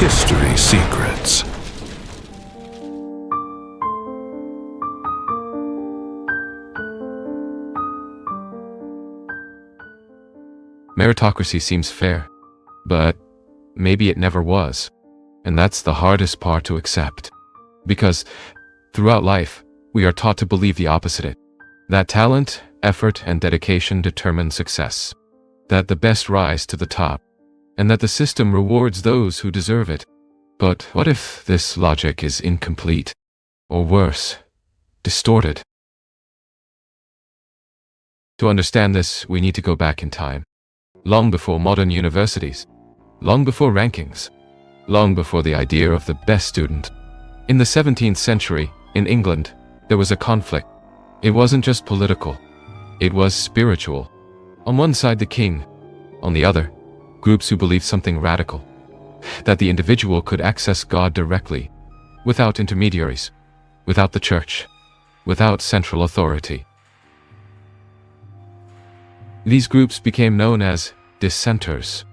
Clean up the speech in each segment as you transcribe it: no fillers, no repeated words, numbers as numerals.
History Secrets. Meritocracy seems fair, but maybe it never was. And that's the hardest part to accept. Because throughout life, we are taught to believe the opposite. That talent, effort, and dedication determine success. That the best rise to the top. And that the system rewards those who deserve it. But what if this logic is incomplete? Or worse, distorted? To understand this, we need to go back in time. Long before modern universities. Long before rankings. Long before the idea of the best student. In the 17th century, in England, there was a conflict. It wasn't just political. It was spiritual. On one side, the king. On the other, groups who believed something radical. That the individual could access God directly, without intermediaries, without the church, without central authority. These groups became known as dissenters.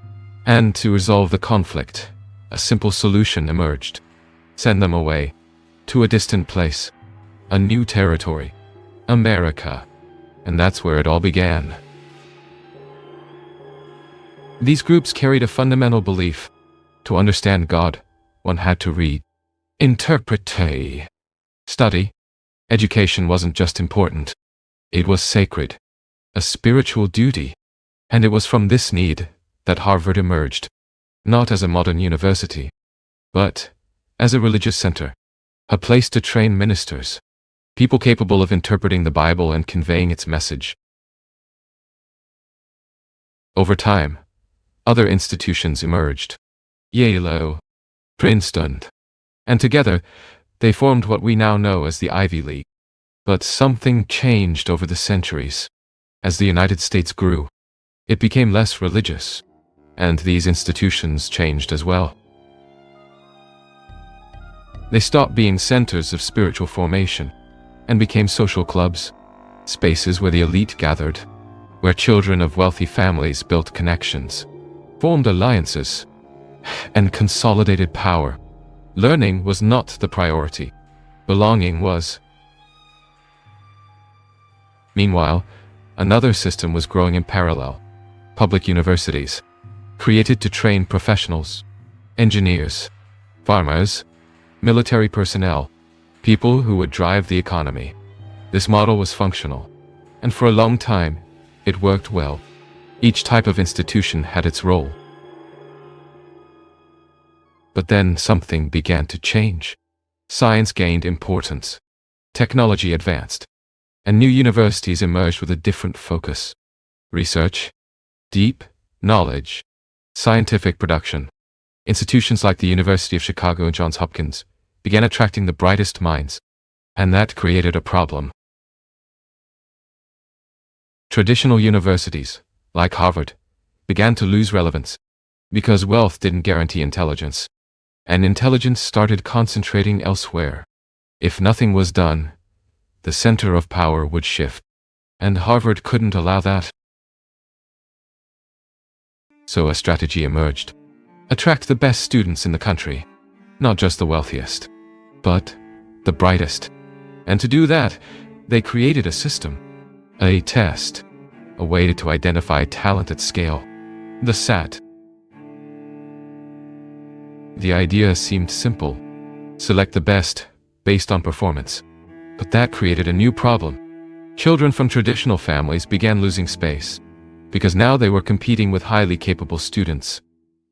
And to resolve the conflict, a simple solution emerged. Send them away, to a distant place, a new territory, America. And that's where it all began. These groups carried a fundamental belief. To understand God, one had to read, interpret, study. Education wasn't just important. It was sacred, a spiritual duty. And it was from this need that Harvard emerged, not as a modern university, but as a religious center, a place to train ministers, people capable of interpreting the Bible and conveying its message. Over time, other institutions emerged. Yale, Princeton, and together they formed what we now know as the Ivy League. But something changed over the centuries. As the United States grew, it became less religious, and these institutions changed as well. They stopped being centers of spiritual formation and became social clubs, spaces where the elite gathered, where children of wealthy families built connections, formed alliances, and consolidated power. Learning was not the priority. Belonging was. Meanwhile, another system was growing in parallel. Public universities, created to train professionals, engineers, farmers, military personnel, people who would drive the economy. This model was functional, and for a long time, it worked well. Each type of institution had its role. But then something began to change. Science gained importance. Technology advanced. And new universities emerged with a different focus. Research, deep knowledge, scientific production. Institutions like the University of Chicago and Johns Hopkins began attracting the brightest minds, and that created a problem. Traditional universities, like Harvard, began to lose relevance because wealth didn't guarantee intelligence, and intelligence started concentrating elsewhere. If nothing was done, the center of power would shift, and Harvard couldn't allow that. So a strategy emerged. Attract the best students in the country, not just the wealthiest, but the brightest. And to do that, they created a system, a test, a way to identify talent at scale, the SAT. The idea seemed simple. Select the best based on performance. But that created a new problem. Children from traditional families began losing space, because now they were competing with highly capable students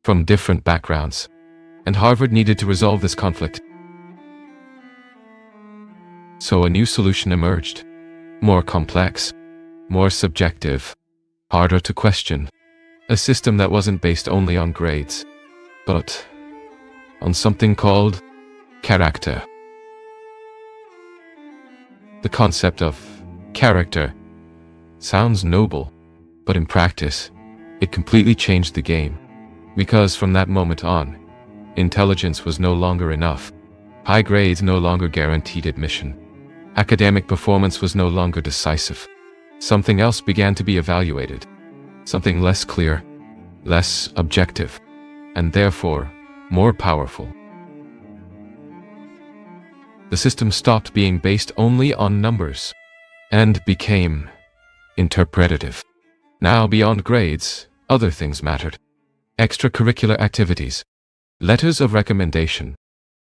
from different backgrounds, and Harvard needed to resolve this conflict. So a new solution emerged, more complex, more subjective, harder to question, a system that wasn't based only on grades, but on something called character. The concept of character sounds noble, but in practice, it completely changed the game. Because from that moment on, intelligence was no longer enough. High grades no longer guaranteed admission. Academic performance was no longer decisive. Something else began to be evaluated. Something less clear, less objective, and therefore more powerful. The system stopped being based only on numbers and became interpretative. Now, beyond grades, other things mattered. Extracurricular activities, letters of recommendation,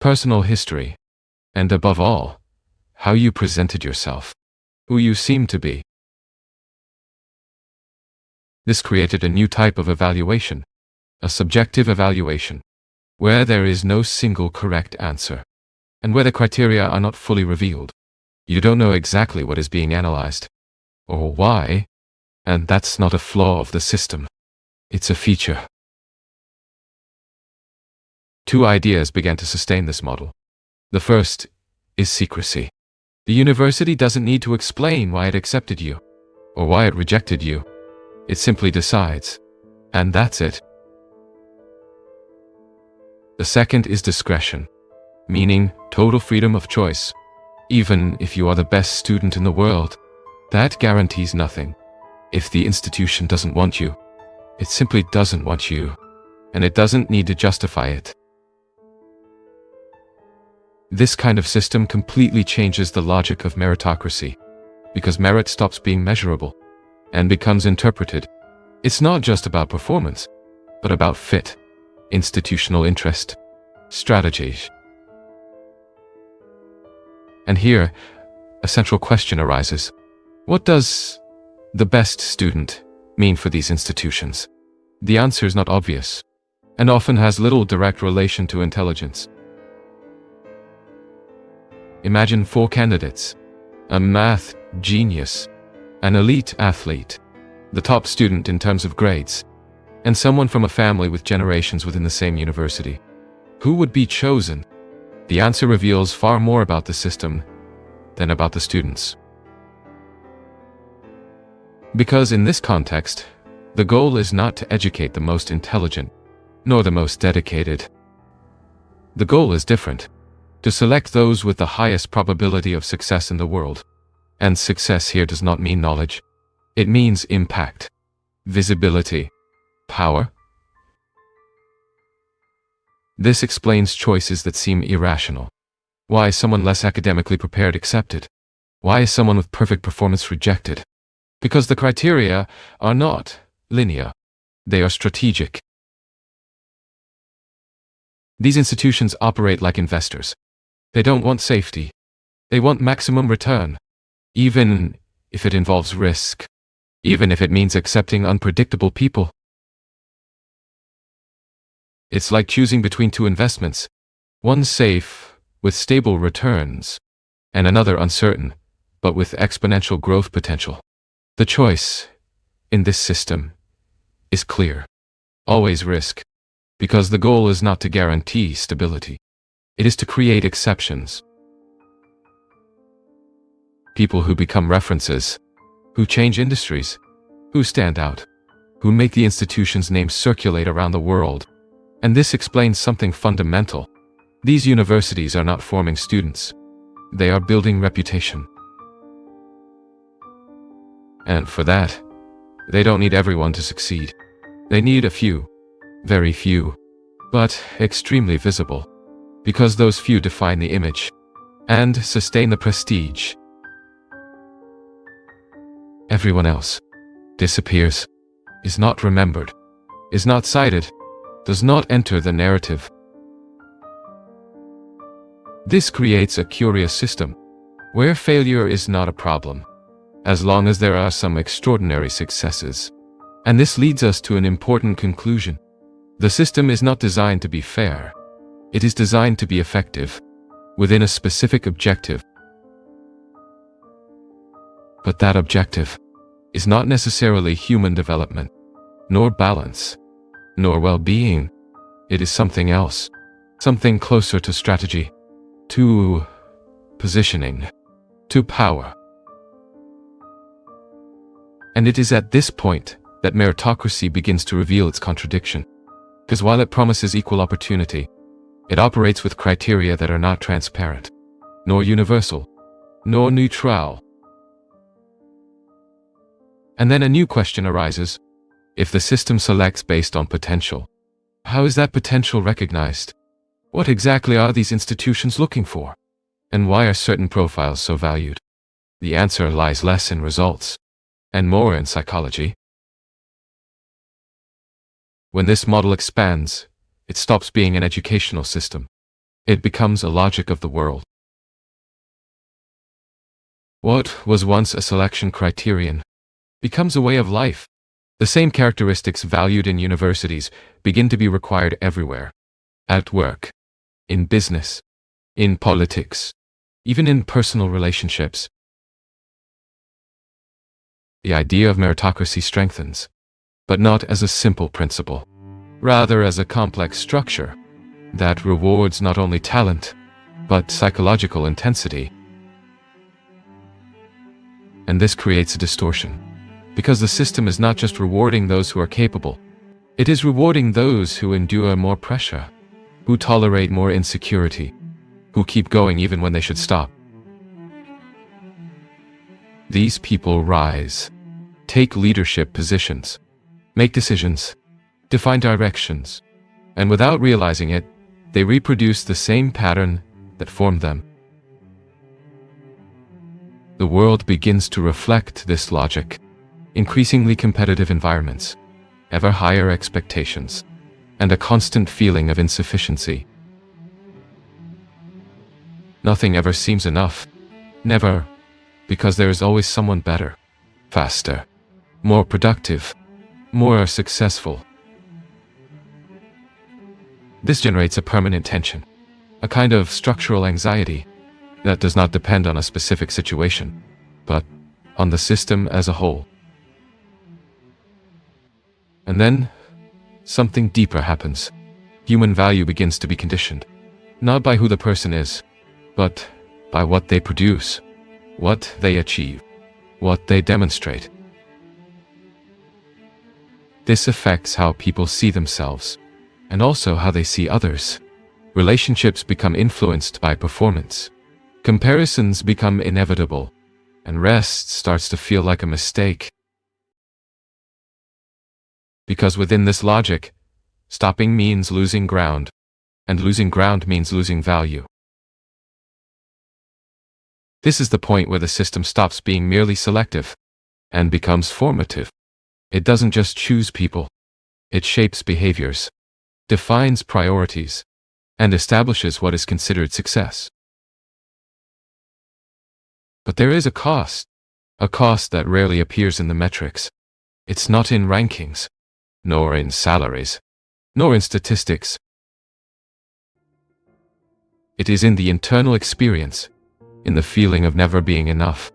personal history, and above all, how you presented yourself, who you seemed to be. This created a new type of evaluation, a subjective evaluation, where there is no single correct answer, and where the criteria are not fully revealed. You don't know exactly what is being analyzed, or why, and that's not a flaw of the system. It's a feature. Two ideas began to sustain this model. The first is secrecy. The university doesn't need to explain why it accepted you, or why it rejected you. It simply decides, and that's it. The second is discretion, meaning total freedom of choice. Even if you are the best student in the world, that guarantees nothing. If the institution doesn't want you, it simply doesn't want you, and it doesn't need to justify it. This kind of system completely changes the logic of meritocracy, because merit stops being measurable and becomes interpreted. It's not just about performance, but about fit, institutional interest, strategies. And here, a central question arises. What does the best student mean for these institutions? The answer is not obvious, and often has little direct relation to intelligence. Imagine 4 candidates: a math genius, an elite athlete, the top student in terms of grades, and someone from a family with generations within the same university. Who would be chosen? The answer reveals far more about the system than about the students. Because in this context, the goal is not to educate the most intelligent, nor the most dedicated. The goal is different: to select those with the highest probability of success in the world. And success here does not mean knowledge. It means impact, visibility, power. This explains choices that seem irrational. Why is someone less academically prepared accepted? Why is someone with perfect performance rejected? Because the criteria are not linear. They are strategic. These institutions operate like investors. They don't want safety. They want maximum return, even if it involves risk, even if it means accepting unpredictable people. It's like choosing between 2 investments, one safe, with stable returns, and another uncertain, but with exponential growth potential. The choice, in this system, is clear. Always risk, because the goal is not to guarantee stability. It is to create exceptions. People who become references, who change industries, who stand out, who make the institution's name circulate around the world. And this explains something fundamental. These universities are not forming students. They are building reputation. And for that, they don't need everyone to succeed. They need a few, very few, but extremely visible, because those few define the image and sustain the prestige. Everyone else disappears, is not remembered, is not cited, does not enter the narrative. This creates a curious system, where failure is not a problem, as long as there are some extraordinary successes. And this leads us to an important conclusion. The system is not designed to be fair. It is designed to be effective, within a specific objective. But that objective is not necessarily human development, nor balance, nor well-being. It is something else, something closer to strategy, to positioning, to power. And it is at this point that meritocracy begins to reveal its contradiction. Because while it promises equal opportunity, it operates with criteria that are not transparent, nor universal, nor neutral. And then a new question arises. If the system selects based on potential, how is that potential recognized? What exactly are these institutions looking for? And why are certain profiles so valued? The answer lies less in results and more in psychology. When this model expands, it stops being an educational system. It becomes a logic of the world. What was once a selection criterion becomes a way of life. The same characteristics valued in universities begin to be required everywhere. At work, in business, in politics, even in personal relationships. The idea of meritocracy strengthens, but not as a simple principle, rather as a complex structure that rewards not only talent, but psychological intensity. And this creates a distortion, because the system is not just rewarding those who are capable, it is rewarding those who endure more pressure, who tolerate more insecurity, who keep going even when they should stop. These people rise, take leadership positions, make decisions, define directions, and without realizing it, they reproduce the same pattern that formed them. The world begins to reflect this logic. Increasingly competitive environments, ever higher expectations, and a constant feeling of insufficiency. Nothing ever seems enough. Never, because there is always someone better, faster, more productive, more successful. This generates a permanent tension, a kind of structural anxiety that does not depend on a specific situation, but on the system as a whole. And then, something deeper happens. Human value begins to be conditioned, not by who the person is, but by what they produce, what they achieve, what they demonstrate. This affects how people see themselves, and also how they see others. Relationships become influenced by performance. Comparisons become inevitable, and rest starts to feel like a mistake. Because within this logic, stopping means losing ground, and losing ground means losing value. This is the point where the system stops being merely selective and becomes formative. It doesn't just choose people, it shapes behaviors, defines priorities, and establishes what is considered success. But there is a cost that rarely appears in the metrics. It's not in rankings, nor in salaries, nor in statistics. It is in the internal experience, in the feeling of never being enough,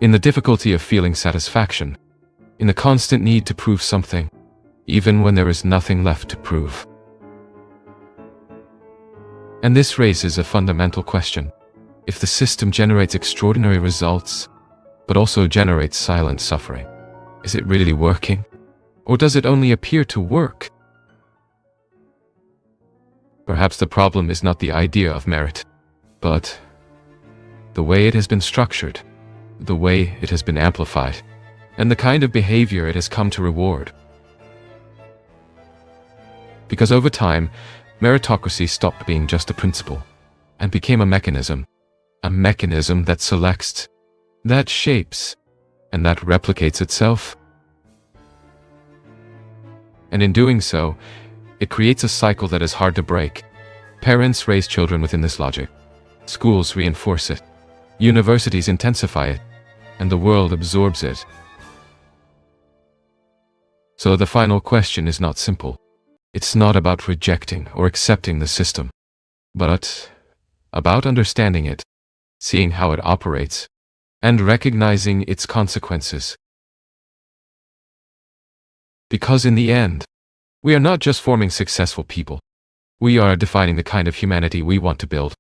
in the difficulty of feeling satisfaction, in the constant need to prove something, even when there is nothing left to prove. And this raises a fundamental question. If the system generates extraordinary results, but also generates silent suffering, is it really working? Or does it only appear to work? Perhaps the problem is not the idea of merit, but the way it has been structured, the way it has been amplified, and the kind of behavior it has come to reward. Because over time, meritocracy stopped being just a principle and became a mechanism that selects, that shapes, and that replicates itself. And in doing so, it creates a cycle that is hard to break. Parents raise children within this logic. Schools reinforce it. Universities intensify it. And the world absorbs it. So the final question is not simple. It's not about rejecting or accepting the system, but about understanding it, seeing how it operates, and recognizing its consequences. Because in the end, we are not just forming successful people. We are defining the kind of humanity we want to build.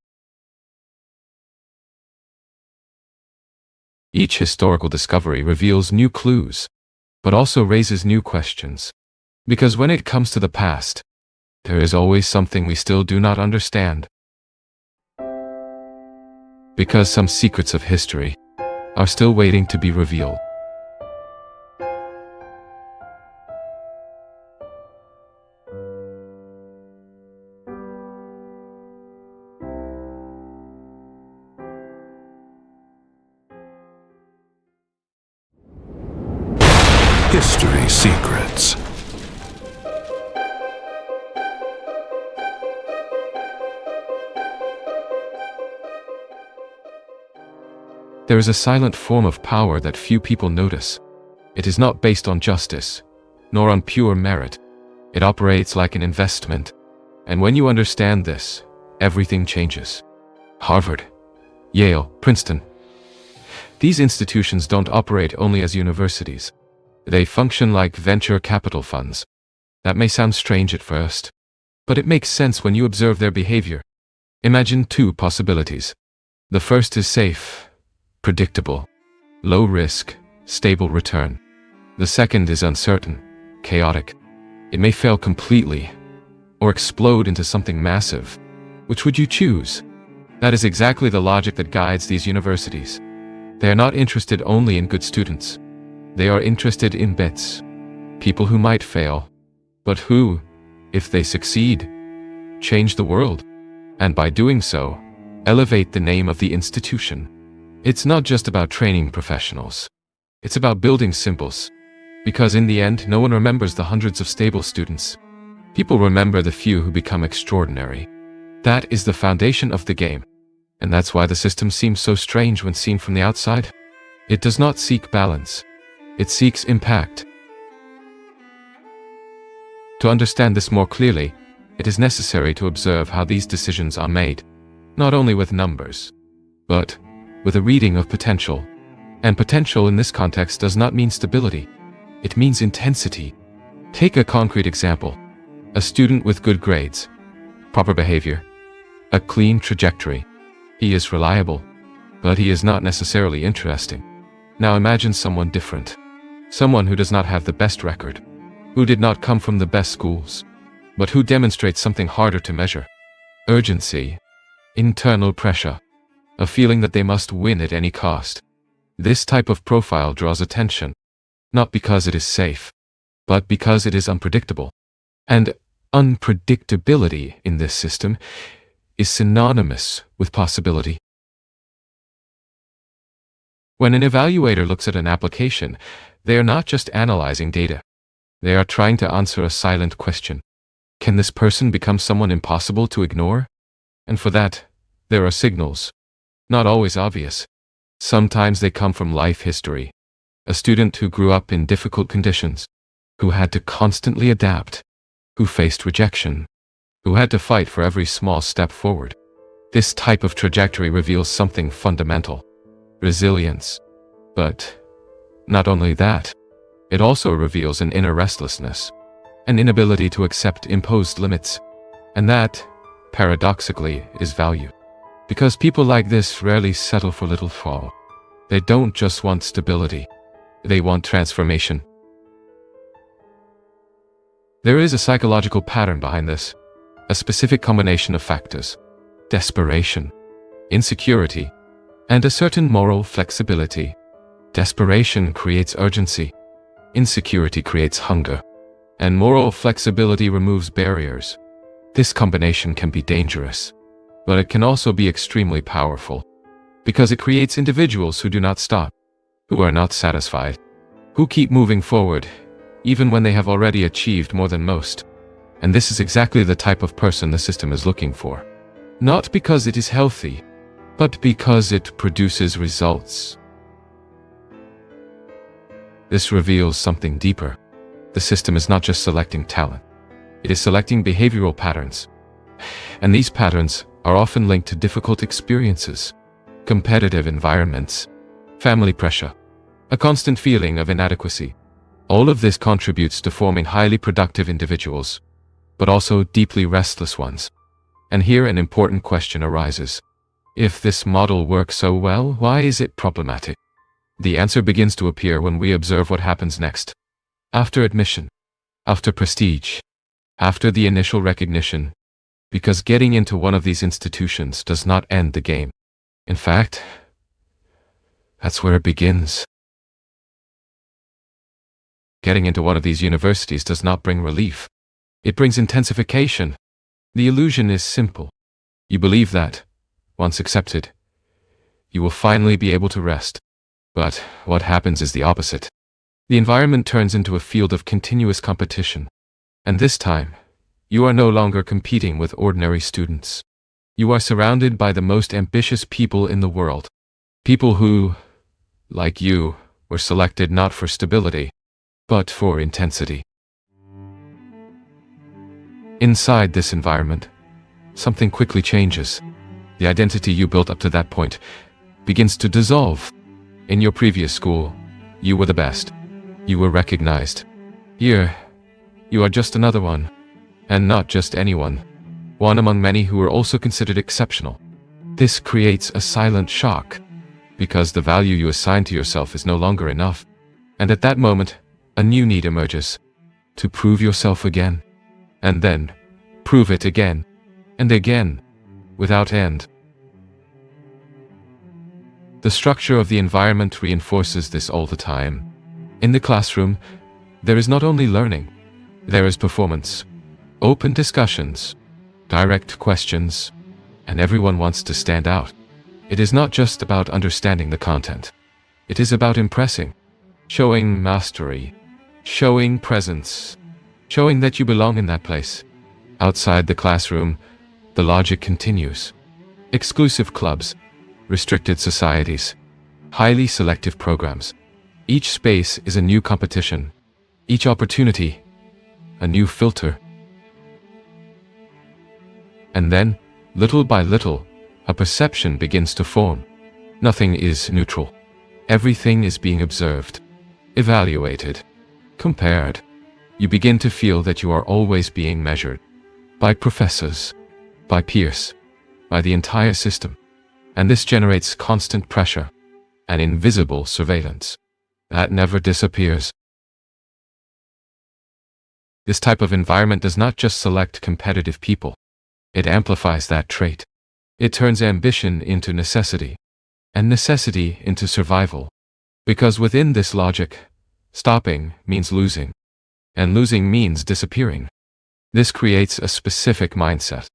Each historical discovery reveals new clues, but also raises new questions. Because when it comes to the past, there is always something we still do not understand. Because some secrets of history are still waiting to be revealed. History secrets. There is a silent form of power that few people notice. It is not based on justice, nor on pure merit. It operates like an investment. And when you understand this, everything changes. Harvard, Yale, Princeton. These institutions don't operate only as universities. They function like venture capital funds. That may sound strange at first, but it makes sense when you observe their behavior. Imagine two possibilities. The first is safe, predictable, low risk, stable return. The second is uncertain, chaotic. It may fail completely, or explode into something massive. Which would you choose? That is exactly the logic that guides these universities. They are not interested only in good students. They are interested in bets, people who might fail, but who, if they succeed, change the world, and by doing so, elevate the name of the institution. It's not just about training professionals. It's about building symbols. Because in the end, no one remembers the hundreds of stable students. People remember the few who become extraordinary. That is the foundation of the game. And that's why the system seems so strange when seen from the outside. It does not seek balance. It seeks impact. To understand this more clearly, it is necessary to observe how these decisions are made, not only with numbers, but with a reading of potential. And potential in this context does not mean stability. It means intensity. Take a concrete example. A student with good grades, proper behavior, a clean trajectory. He is reliable, but he is not necessarily interesting. Now imagine someone different. Someone who does not have the best record, who did not come from the best schools, but who demonstrates something harder to measure. Urgency, internal pressure, a feeling that they must win at any cost. This type of profile draws attention, not because it is safe, but because it is unpredictable. And unpredictability in this system is synonymous with possibility. When an evaluator looks at an application, they are not just analyzing data. They are trying to answer a silent question. Can this person become someone impossible to ignore? And for that, there are signals, not always obvious. Sometimes they come from life history. A student who grew up in difficult conditions, who had to constantly adapt, who faced rejection, who had to fight for every small step forward. This type of trajectory reveals something fundamental: resilience. But not only that, it also reveals an inner restlessness, an inability to accept imposed limits. And that, paradoxically, is value. Because people like this rarely settle for little fall. They don't just want stability. They want transformation. There is a psychological pattern behind this, a specific combination of factors: desperation, insecurity, and a certain moral flexibility. Desperation creates urgency, insecurity creates hunger, and moral flexibility removes barriers. This combination can be dangerous, but it can also be extremely powerful, because it creates individuals who do not stop, who are not satisfied, who keep moving forward, even when they have already achieved more than most. And this is exactly the type of person the system is looking for. Not because it is healthy, but because it produces results. This reveals something deeper. The system is not just selecting talent. It is selecting behavioral patterns. And these patterns are often linked to difficult experiences, competitive environments, family pressure, a constant feeling of inadequacy. All of this contributes to forming highly productive individuals, but also deeply restless ones. And here an important question arises. If this model works so well, why is it problematic? The answer begins to appear when we observe what happens next. After admission, after prestige, after the initial recognition, because getting into one of these institutions does not end the game. In fact, that's where it begins. Getting into one of these universities does not bring relief. It brings intensification. The illusion is simple. You believe that, once accepted, you will finally be able to rest. But what happens is the opposite. The environment turns into a field of continuous competition. And this time, you are no longer competing with ordinary students. You are surrounded by the most ambitious people in the world. People who, like you, were selected not for stability, but for intensity. Inside this environment, something quickly changes. The identity you built up to that point begins to dissolve. In your previous school, you were the best. You were recognized. Here, you are just another one. And not just anyone. One among many who are also considered exceptional. This creates a silent shock, because the value you assign to yourself is no longer enough. And at that moment, a new need emerges. To prove yourself again. And then, prove it again. And again. Without end. The structure of the environment reinforces this all the time. In the classroom, there is not only learning, there is performance, open discussions, direct questions, and everyone wants to stand out. It is not just about understanding the content. It is about impressing, showing mastery, showing presence, showing that you belong in that place. Outside the classroom, the logic continues. Exclusive clubs, restricted societies, highly selective programs. Each space is a new competition. Each opportunity, a new filter. And then, little by little, a perception begins to form. Nothing is neutral. Everything is being observed, evaluated, compared. You begin to feel that you are always being measured. By professors, by peers, by the entire system. And this generates constant pressure, an invisible surveillance that never disappears. This type of environment does not just select competitive people. It amplifies that trait. It turns ambition into necessity, and necessity into survival. Because within this logic, stopping means losing, and losing means disappearing. This creates a specific mindset.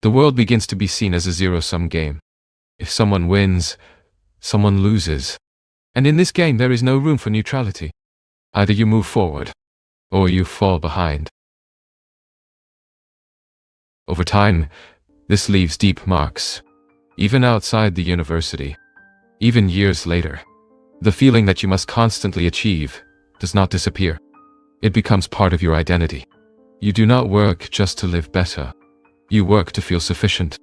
The world begins to be seen as a zero-sum game. If someone wins, someone loses. And in this game there is no room for neutrality. Either you move forward, or you fall behind. Over time, this leaves deep marks. Even outside the university, even years later, the feeling that you must constantly achieve does not disappear. It becomes part of your identity. You do not work just to live better. You work to feel sufficient.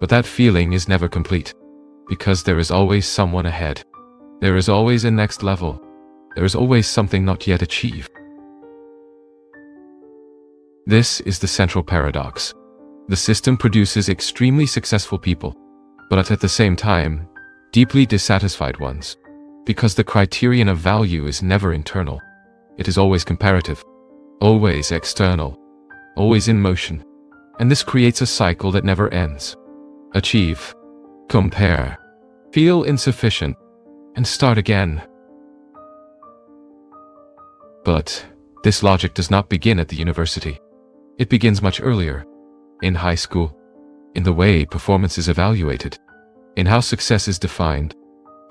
But that feeling is never complete. Because there is always someone ahead. There is always a next level. There is always something not yet achieved. This is the central paradox. The system produces extremely successful people, but at the same time, deeply dissatisfied ones. Because the criterion of value is never internal. It is always comparative, always external, always in motion. And this creates a cycle that never ends. Achieve, compare, feel insufficient, and start again. But this logic does not begin at the university. It begins much earlier, in high school, in the way performance is evaluated, in how success is defined,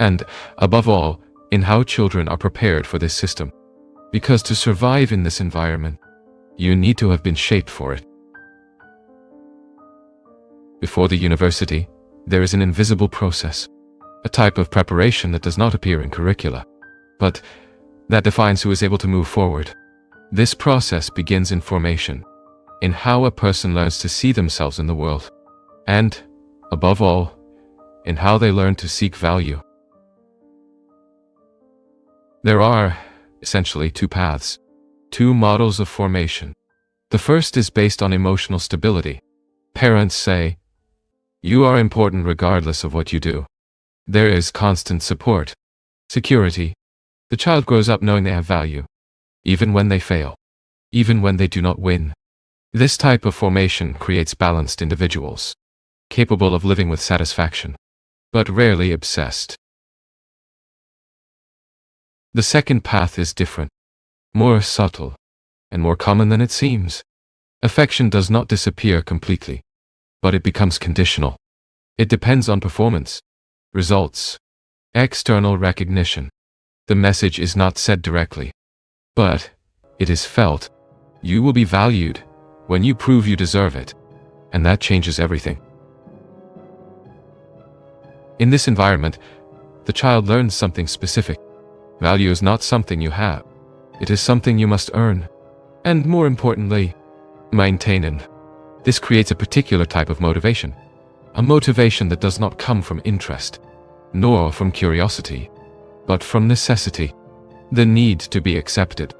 and, above all, in how children are prepared for this system. Because to survive in this environment, you need to have been shaped for it. Before the university, there is an invisible process, a type of preparation that does not appear in curricula, but that defines who is able to move forward. This process begins in formation, in how a person learns to see themselves in the world, and, above all, in how they learn to seek value. There are, essentially, two paths, two models of formation. The first is based on emotional stability. Parents say, "You are important regardless of what you do." There is constant support, security. The child grows up knowing they have value, even when they fail, even when they do not win. This type of formation creates balanced individuals, capable of living with satisfaction, but rarely obsessed. The second path is different, more subtle, and more common than it seems. Affection does not disappear completely, but it becomes conditional. It depends on performance, results, external recognition. The message is not said directly, but it is felt. You will be valued when you prove you deserve it, and that changes everything. In this environment, the child learns something specific. Value is not something you have. It is something you must earn, and more importantly, maintain. This creates a particular type of motivation, a motivation that does not come from interest, nor from curiosity, but from necessity, the need to be accepted,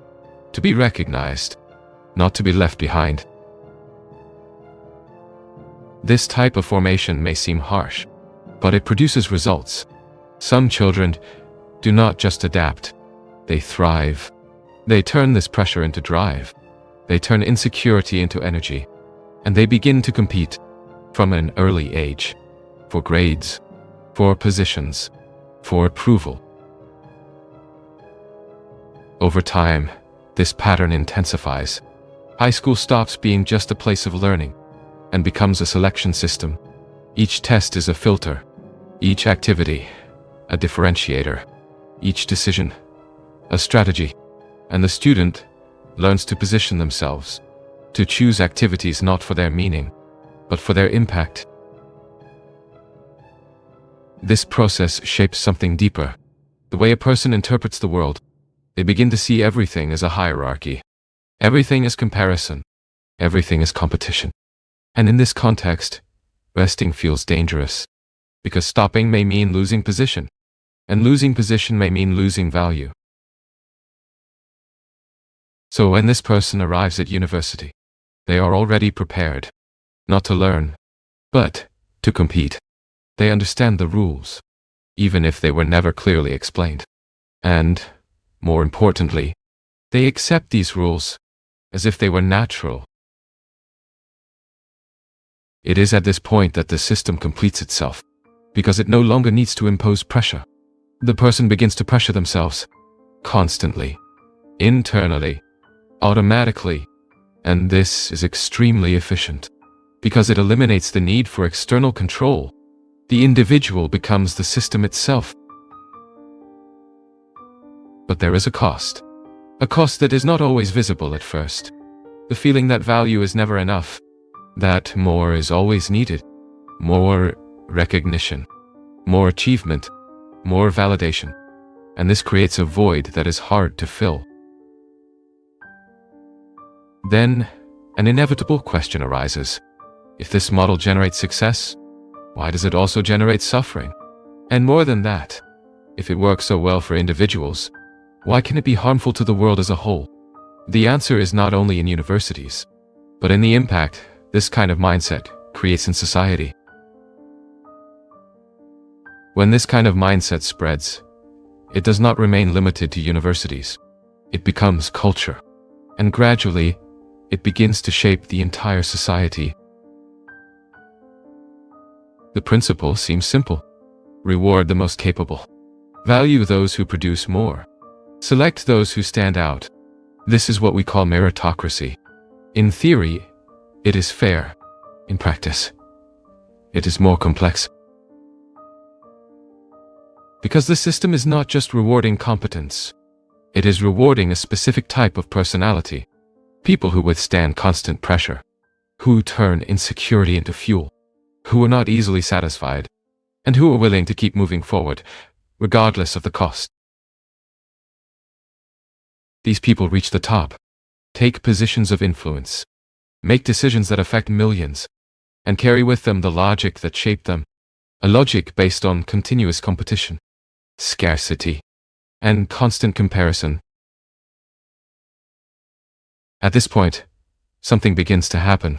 to be recognized, not to be left behind. This type of formation may seem harsh, but it produces results. Some children do not just adapt, they thrive. They turn this pressure into drive. They turn insecurity into energy, and they begin to compete from an early age for grades, for positions, for approval. Over time, this pattern intensifies. High school stops being just a place of learning and becomes a selection system. Each test is a filter, each activity a differentiator, each decision a strategy, and the student learns to position themselves, to choose activities not for their meaning, but for their impact. This process shapes something deeper, the way a person interprets the world. They begin to see everything as a hierarchy. Everything is comparison. Everything is competition. And in this context, resting feels dangerous, because stopping may mean losing position, and losing position may mean losing value. So when this person arrives at university, they are already prepared, not to learn, but to compete. They understand the rules, even if they were never clearly explained. And, more importantly, they accept these rules as if they were natural. It is at this point that the system completes itself, because it no longer needs to impose pressure. The person begins to pressure themselves, constantly, internally, automatically, and this is extremely efficient, because it eliminates the need for external control. The individual becomes the system itself. But there is a cost that is not always visible at first. The feeling that value is never enough, that more is always needed, more recognition, more achievement, more validation, and this creates a void that is hard to fill. Then, an inevitable question arises. If this model generates success, why does it also generate suffering? And more than that, if it works so well for individuals, why can it be harmful to the world as a whole? The answer is not only in universities, but in the impact this kind of mindset creates in society. When this kind of mindset spreads, it does not remain limited to universities. It becomes culture, and gradually, it begins to shape the entire society. The principle seems simple. Reward the most capable. Value those who produce more. Select those who stand out. This is what we call meritocracy. In theory, it is fair. In practice, it is more complex. Because the system is not just rewarding competence, it is rewarding a specific type of personality. People who withstand constant pressure, who turn insecurity into fuel, who are not easily satisfied, and who are willing to keep moving forward, regardless of the cost. These people reach the top, take positions of influence, make decisions that affect millions, and carry with them the logic that shaped them, a logic based on continuous competition, scarcity, and constant comparison. At this point, something begins to happen.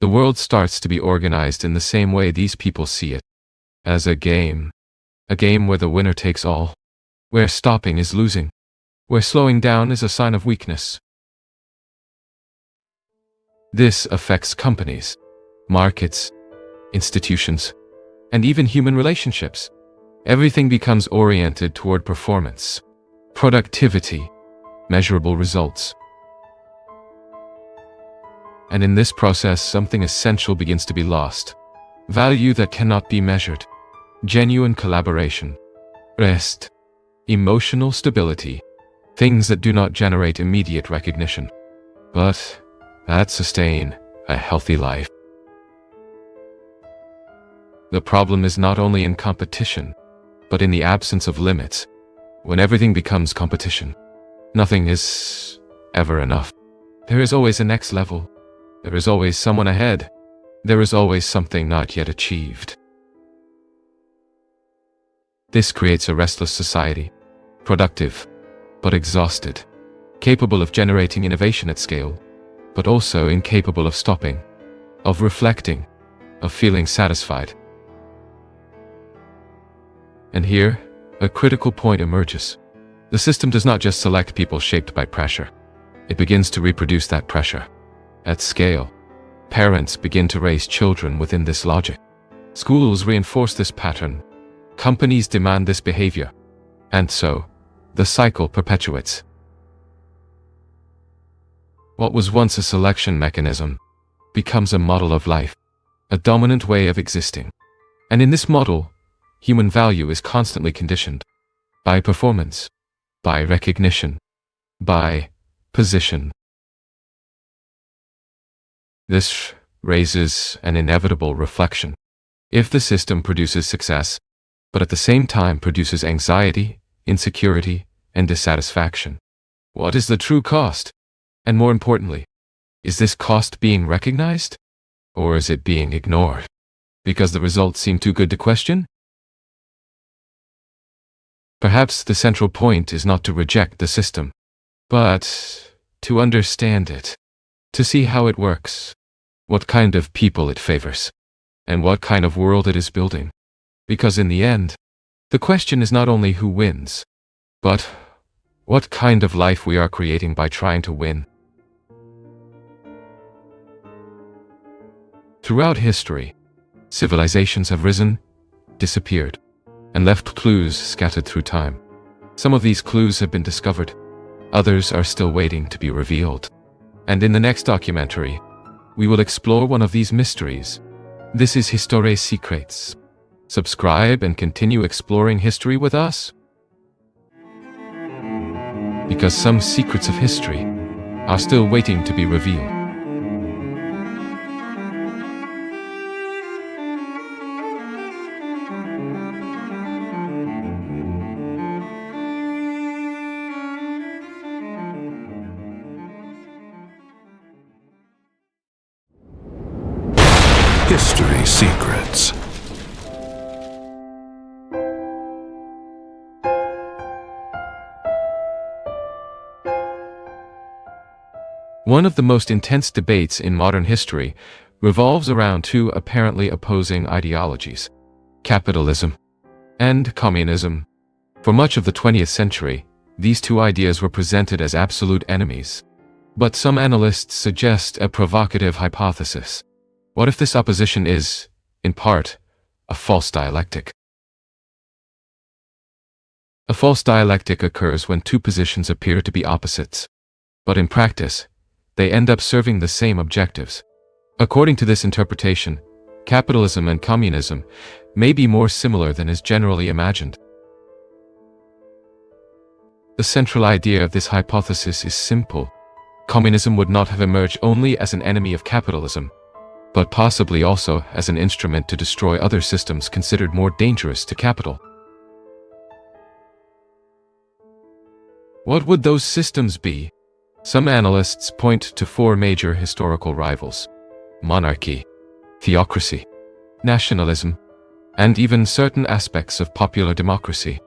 The world starts to be organized in the same way these people see it, as a game where the winner takes all, where stopping is losing, where slowing down is a sign of weakness. This affects companies, markets, institutions, and even human relationships. Everything becomes oriented toward performance, productivity, measurable results. And in this process, something essential begins to be lost. Value that cannot be measured. Genuine collaboration. Rest. Emotional stability. things that do not generate immediate recognition, but that sustain a healthy life. The problem is not only in competition, but in the absence of limits. When everything becomes competition, nothing is ever enough. There is always a next level. There is always someone ahead. There is always something not yet achieved. This creates a restless society, productive, but exhausted, capable of generating innovation at scale, but also incapable of stopping, of reflecting, of feeling satisfied. And here, a critical point emerges. The system does not just select people shaped by pressure. It begins to reproduce that pressure. At scale, parents begin to raise children within this logic. Schools reinforce this pattern. Companies demand this behavior. And so, the cycle perpetuates. What was once a selection mechanism becomes a model of life, a dominant way of existing. And in this model, human value is constantly conditioned by performance, by recognition, by position. This raises an inevitable reflection. If the system produces success, but at the same time produces anxiety, insecurity, and dissatisfaction, what is the true cost? And more importantly, is this cost being recognized? Or is it being ignored? Because the results seem too good to question? Perhaps the central point is not to reject the system, but to understand it, to see how it works, what kind of people it favors, and what kind of world it is building. Because in the end, the question is not only who wins, but what kind of life we are creating by trying to win. Throughout history, civilizations have risen, disappeared, and left clues scattered through time. Some of these clues have been discovered, others are still waiting to be revealed. And in the next documentary, we will explore one of these mysteries. This is Historiae Secrets. Subscribe and continue exploring history with us. Because some secrets of history are still waiting to be revealed. History Secrets. One of the most intense debates in modern history revolves around two apparently opposing ideologies: capitalism and communism. For much of the 20th century, these two ideas were presented as absolute enemies. But some analysts suggest a provocative hypothesis. What if this opposition is, in part, a false dialectic? A false dialectic occurs when two positions appear to be opposites, but in practice, they end up serving the same objectives. According to this interpretation, capitalism and communism may be more similar than is generally imagined. The central idea of this hypothesis is simple. Communism would not have emerged only as an enemy of capitalism, but possibly also as an instrument to destroy other systems considered more dangerous to capital. What would those systems be? Some analysts point to four major historical rivals: monarchy, theocracy, nationalism, and even certain aspects of popular democracy.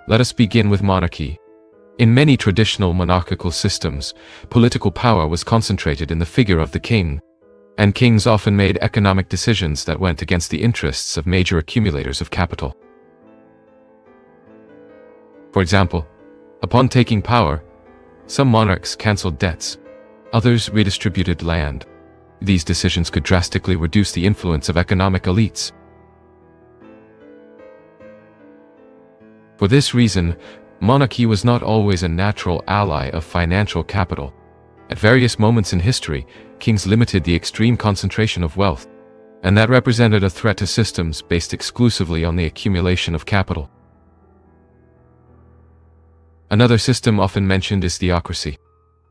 Let us begin with monarchy. In many traditional monarchical systems, political power was concentrated in the figure of the king, and kings often made economic decisions that went against the interests of major accumulators of capital. For example, upon taking power, some monarchs cancelled debts, others redistributed land. These decisions could drastically reduce the influence of economic elites. For this reason, monarchy was not always a natural ally of financial capital. At various moments in history, kings limited the extreme concentration of wealth, and that represented a threat to systems based exclusively on the accumulation of capital. Another system often mentioned is theocracy.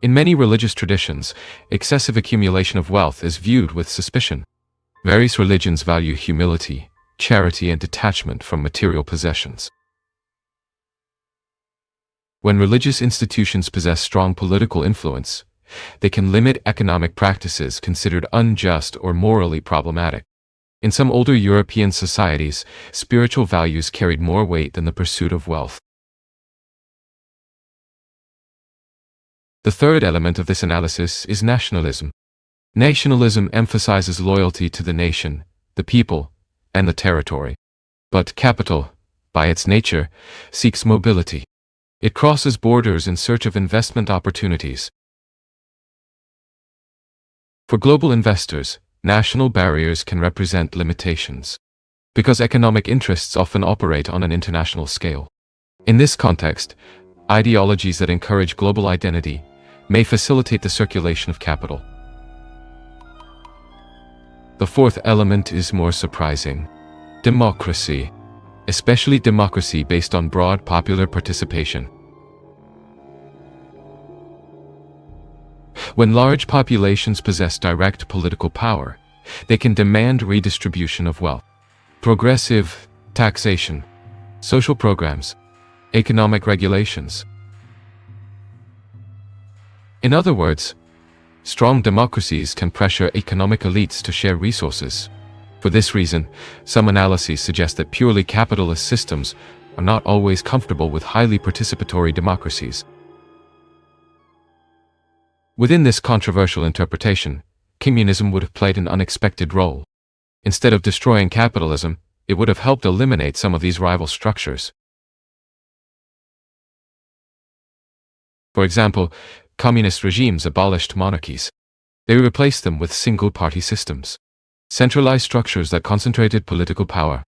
In many religious traditions, excessive accumulation of wealth is viewed with suspicion. Various religions value humility, charity, and detachment from material possessions. When religious institutions possess strong political influence, they can limit economic practices considered unjust or morally problematic. In some older European societies, spiritual values carried more weight than the pursuit of wealth. The third element of this analysis is nationalism. Nationalism emphasizes loyalty to the nation, the people, and the territory. But capital, by its nature, seeks mobility. It crosses borders in search of investment opportunities. For global investors, national barriers can represent limitations, because economic interests often operate on an international scale. In this context, ideologies that encourage global identity may facilitate the circulation of capital. The fourth element is more surprising: democracy, especially democracy based on broad popular participation. When large populations possess direct political power, they can demand redistribution of wealth. Progressive taxation, social programs, economic regulations. In other words, strong democracies can pressure economic elites to share resources. For this reason, some analyses suggest that purely capitalist systems are not always comfortable with highly participatory democracies. Within this controversial interpretation, communism would have played an unexpected role. Instead of destroying capitalism, it would have helped eliminate some of these rival structures. For example, communist regimes abolished monarchies. They replaced them with single-party systems, centralized structures that concentrated political power.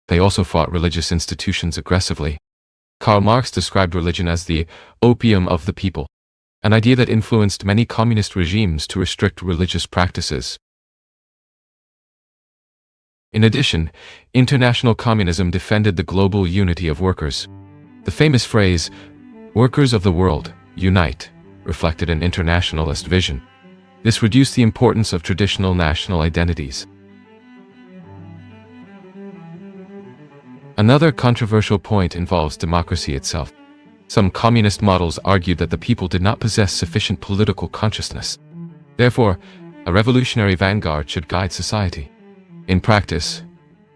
They also fought religious institutions aggressively. Karl Marx described religion as the opium of the people, an idea that influenced many communist regimes to restrict religious practices. In addition, international communism defended the global unity of workers. The famous phrase, "Workers of the world, unite," reflected an internationalist vision. This reduced the importance of traditional national identities. Another controversial point involves democracy itself. Some communist models argued that the people did not possess sufficient political consciousness. Therefore, a revolutionary vanguard should guide society. In practice,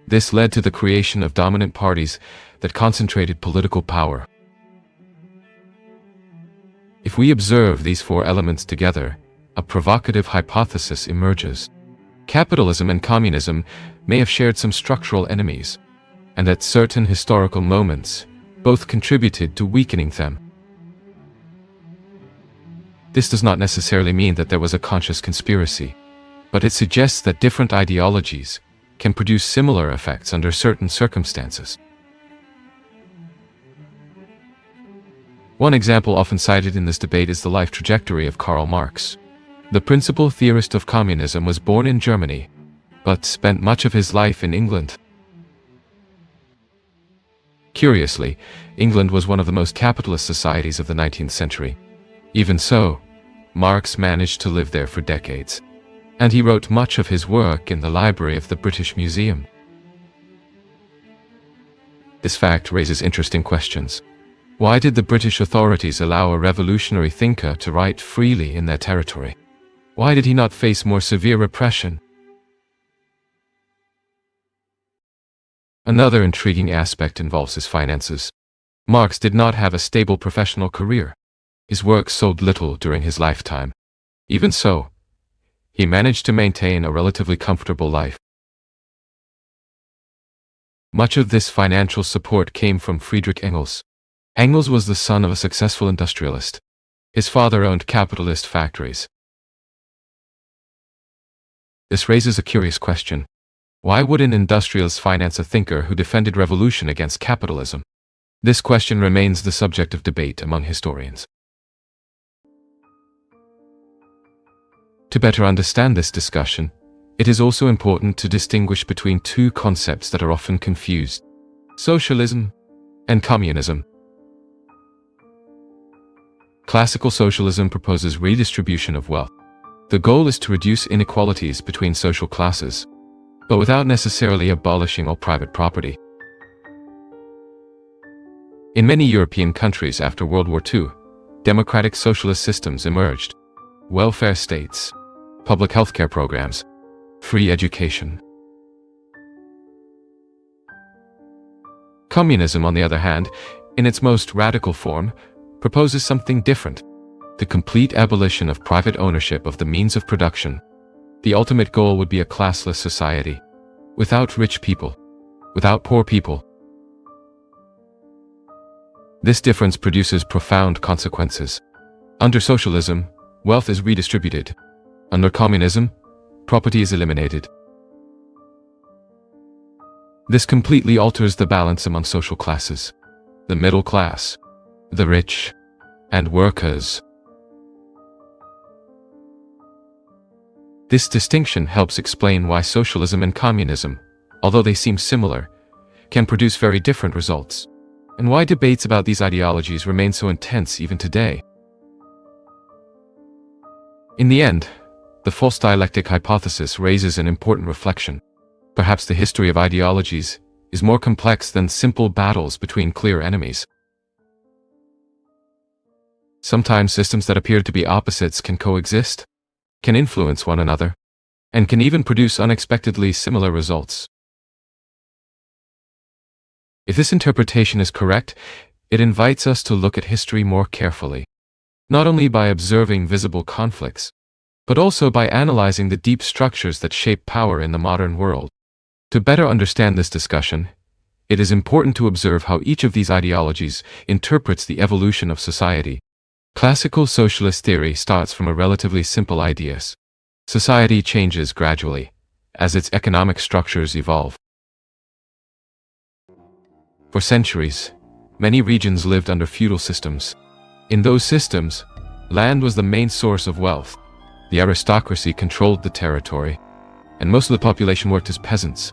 this led to the creation of dominant parties that concentrated political power. If we observe these four elements together, a provocative hypothesis emerges. Capitalism and communism may have shared some structural enemies, and at certain historical moments, both contributed to weakening them. This does not necessarily mean that there was a conscious conspiracy, but it suggests that different ideologies can produce similar effects under certain circumstances. One example often cited in this debate is the life trajectory of Karl Marx. The principal theorist of communism was born in Germany, but spent much of his life in England. Curiously, England was one of the most capitalist societies of the 19th century. Even so, Marx managed to live there for decades, and he wrote much of his work in the library of the British Museum. This fact raises interesting questions. Why did the British authorities allow a revolutionary thinker to write freely in their territory? Why did he not face more severe repression? Another intriguing aspect involves his finances. Marx did not have a stable professional career. His work sold little during his lifetime. Even so, he managed to maintain a relatively comfortable life. Much of this financial support came from Friedrich Engels. Engels was the son of a successful industrialist. His father owned capitalist factories. This raises a curious question. Why would an industrialist finance a thinker who defended revolution against capitalism? This question remains the subject of debate among historians. To better understand this discussion, it is also important to distinguish between two concepts that are often confused: socialism and communism. Classical socialism proposes redistribution of wealth. The goal is to reduce inequalities between social classes, but without necessarily abolishing all private property. In many European countries after World War II, democratic socialist systems emerged. Welfare states, public healthcare programs, free education. Communism, on the other hand, in its most radical form, proposes something different: the complete abolition of private ownership of the means of production. The ultimate goal would be a classless society, without rich people, without poor people. This difference produces profound consequences. Under socialism, wealth is redistributed. Under communism, property is eliminated. This completely alters the balance among social classes: the middle class, the rich, and workers. This distinction helps explain why socialism and communism, although they seem similar, can produce very different results, and why debates about these ideologies remain so intense even today. In the end, the false dialectic hypothesis raises an important reflection. Perhaps the history of ideologies is more complex than simple battles between clear enemies. Sometimes systems that appear to be opposites can coexist, can influence one another, and can even produce unexpectedly similar results. If this interpretation is correct, it invites us to look at history more carefully, not only by observing visible conflicts, but also by analyzing the deep structures that shape power in the modern world. To better understand this discussion, it is important to observe how each of these ideologies interprets the evolution of society. Classical socialist theory starts from a relatively simple idea: society changes gradually, as its economic structures evolve. For centuries, many regions lived under feudal systems. In those systems, land was the main source of wealth. The aristocracy controlled the territory, and most of the population worked as peasants.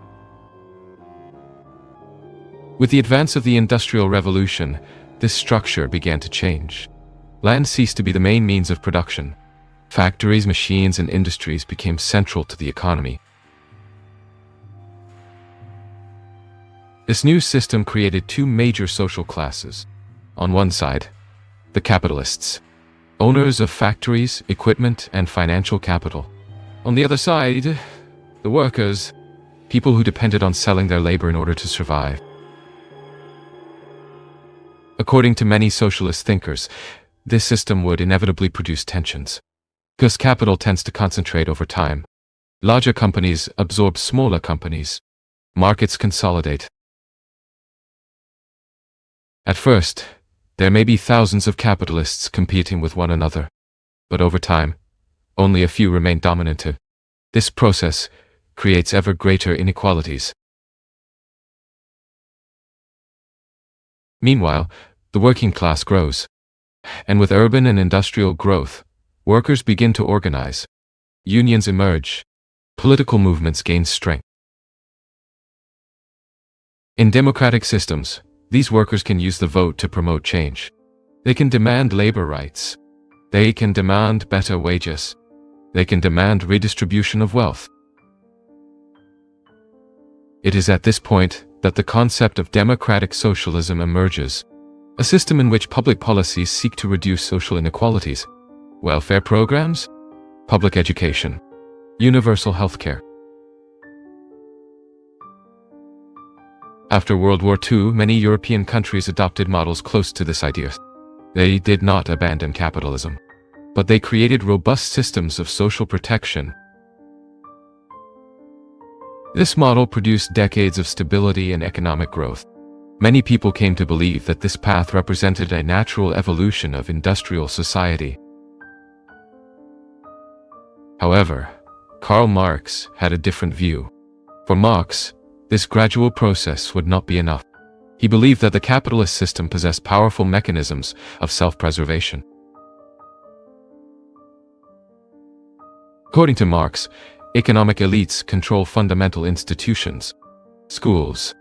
With the advance of the Industrial Revolution, this structure began to change. Land ceased to be the main means of production. Factories, machines, and industries became central to the economy. This new system created two major social classes. On one side, the capitalists, owners of factories, equipment, and financial capital. On the other side, the workers, people who depended on selling their labor in order to survive. According to many socialist thinkers, this system would inevitably produce tensions, because capital tends to concentrate over time. Larger companies absorb smaller companies. Markets consolidate. At first, there may be thousands of capitalists competing with one another, but over time, only a few remain dominant. This process creates ever greater inequalities. Meanwhile, the working class grows, and with urban and industrial growth, workers begin to organize. Unions emerge. Political movements gain strength. In democratic systems, these workers can use the vote to promote change. They can demand labor rights. They can demand better wages. They can demand redistribution of wealth. It is at this point that the concept of democratic socialism emerges, a system in which public policies seek to reduce social inequalities. Welfare programs, public education, universal healthcare. After World War II, many European countries adopted models close to this idea. They did not abandon capitalism, but they created robust systems of social protection. This model produced decades of stability and economic growth. Many people came to believe that this path represented a natural evolution of industrial society. However, Karl Marx had a different view. For Marx, this gradual process would not be enough. He believed that the capitalist system possessed powerful mechanisms of self-preservation. According to Marx, economic elites control fundamental institutions, schools,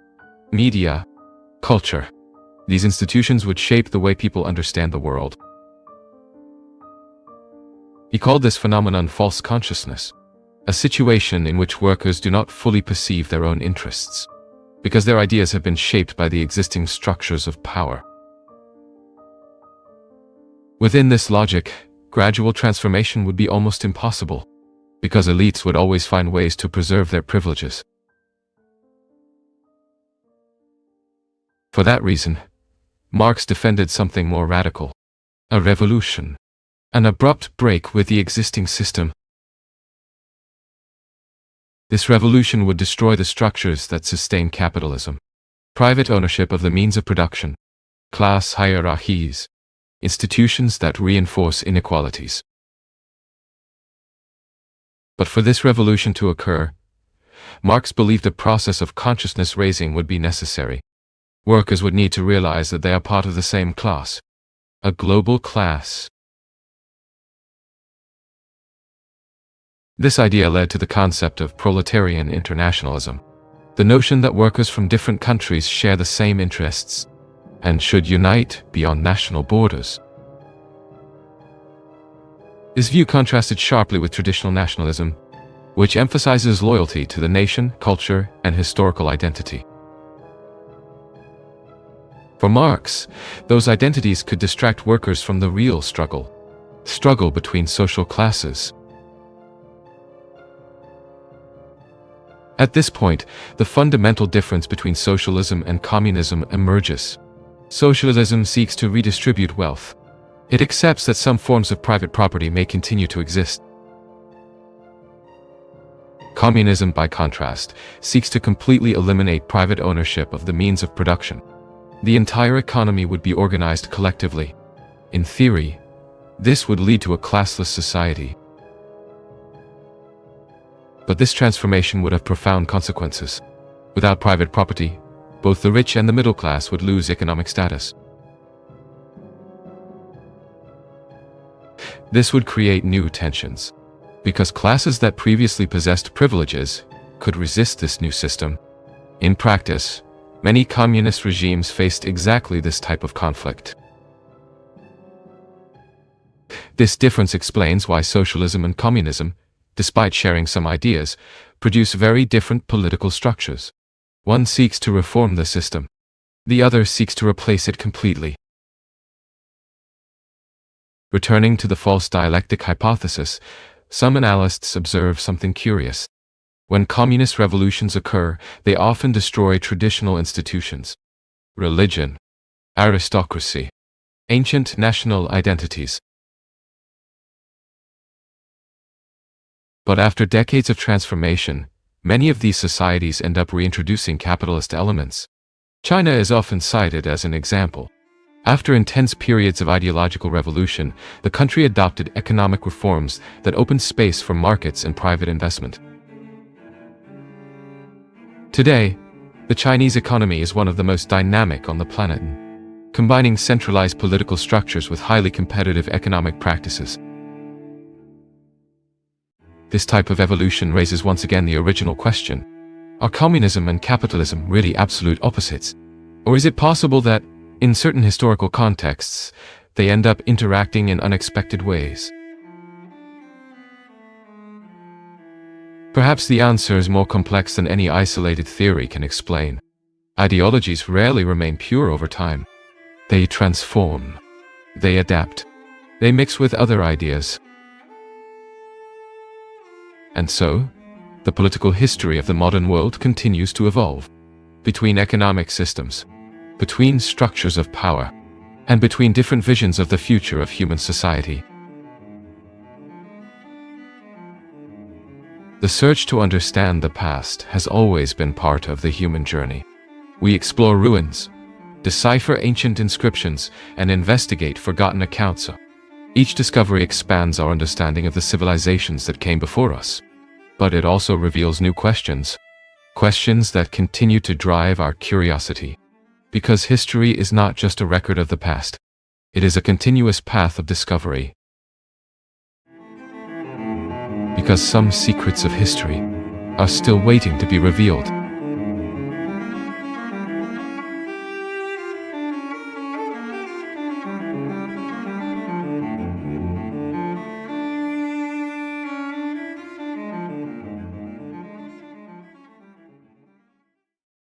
media, culture, These institutions would shape the way people understand the world. He called this phenomenon false consciousness, a situation in which workers do not fully perceive their own interests, because their ideas have been shaped by the existing structures of power. Within this logic, gradual transformation would be almost impossible, because elites would always find ways to preserve their privileges. For that reason, Marx defended something more radical, a revolution, an abrupt break with the existing system. This revolution would destroy the structures that sustain capitalism, private ownership of the means of production, class hierarchies, institutions that reinforce inequalities. But for this revolution to occur, Marx believed a process of consciousness raising would be necessary. Workers would need to realize that they are part of the same class, a global class. This idea led to the concept of proletarian internationalism, the notion that workers from different countries share the same interests and should unite beyond national borders. This view contrasted sharply with traditional nationalism, which emphasizes loyalty to the nation, culture, and historical identity. For Marx, those identities could distract workers from the real struggle between social classes. At this point, the fundamental difference between socialism and communism emerges. Socialism seeks to redistribute wealth. It accepts that some forms of private property may continue to exist. Communism, by contrast, seeks to completely eliminate private ownership of the means of production. The entire economy would be organized collectively. In theory, this would lead to a classless society. But this transformation would have profound consequences. Without private property, both the rich and the middle class would lose economic status. This would create new tensions, because classes that previously possessed privileges could resist this new system. In practice, many communist regimes faced exactly this type of conflict. This difference explains why socialism and communism, despite sharing some ideas, produce very different political structures. One seeks to reform the system. The other seeks to replace it completely. Returning to the false dialectic hypothesis, some analysts observe something curious. When communist revolutions occur, they often destroy traditional institutions, religion, aristocracy, ancient national identities. But after decades of transformation, many of these societies end up reintroducing capitalist elements. China is often cited as an example. After intense periods of ideological revolution, the country adopted economic reforms that opened space for markets and private investment. Today, the Chinese economy is one of the most dynamic on the planet, combining centralized political structures with highly competitive economic practices. This type of evolution raises once again the original question: are communism and capitalism really absolute opposites? Or is it possible that, in certain historical contexts, they end up interacting in unexpected ways? Perhaps the answer is more complex than any isolated theory can explain. Ideologies rarely remain pure over time. They transform. They adapt. They mix with other ideas. And so, the political history of the modern world continues to evolve. Between economic systems, between structures of power, and between different visions of the future of human society. The search to understand the past has always been part of the human journey. We explore ruins, decipher ancient inscriptions, and investigate forgotten accounts. Each discovery expands our understanding of the civilizations that came before us. But it also reveals new questions, questions that continue to drive our curiosity. Because history is not just a record of the past. It is a continuous path of discovery. Because some secrets of history are still waiting to be revealed.